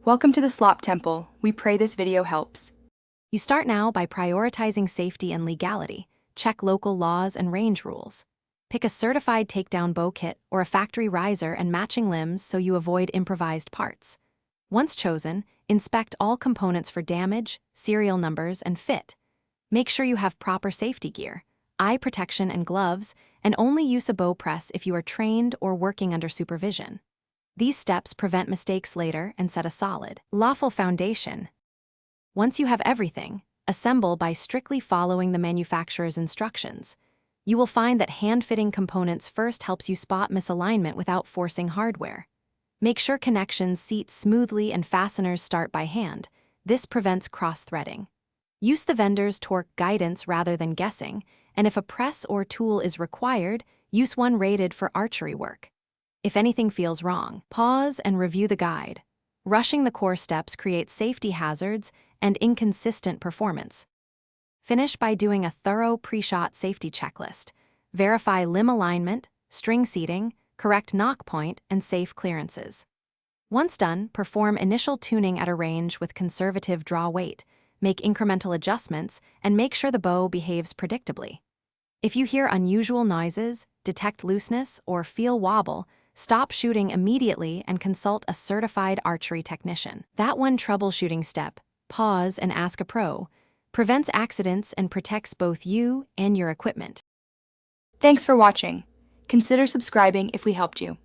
Welcome to the Slop Temple. We pray this video helps. You start now by prioritizing safety and legality. Check local laws and range rules. Pick a certified takedown bow kit or a factory riser and matching limbs so you avoid improvised parts. Once chosen, inspect all components for damage, serial numbers, and fit. Make sure you have proper safety gear, eye protection and gloves, and only use a bow press if you are trained or working under supervision. These steps prevent mistakes later and set a solid, lawful foundation. Once you have everything, assemble by strictly following the manufacturer's instructions. You will find that hand-fitting components first helps you spot misalignment without forcing hardware. Make sure connections seat smoothly and fasteners start by hand. This prevents cross-threading. Use the vendor's torque guidance rather than guessing, and if a press or tool is required, use one rated for archery work. If anything feels wrong, pause and review the guide. Rushing the core steps creates safety hazards and inconsistent performance. Finish by doing a thorough pre-shot safety checklist. Verify limb alignment, string seating, correct knock point, and safe clearances. Once done, perform initial tuning at a range with conservative draw weight, make incremental adjustments, and make sure the bow behaves predictably. If you hear unusual noises, detect looseness, or feel wobble, stop shooting immediately and consult a certified archery technician. That one troubleshooting step, pause and ask a pro, prevents accidents and protects both you and your equipment. Thanks for watching. Consider subscribing if we helped you.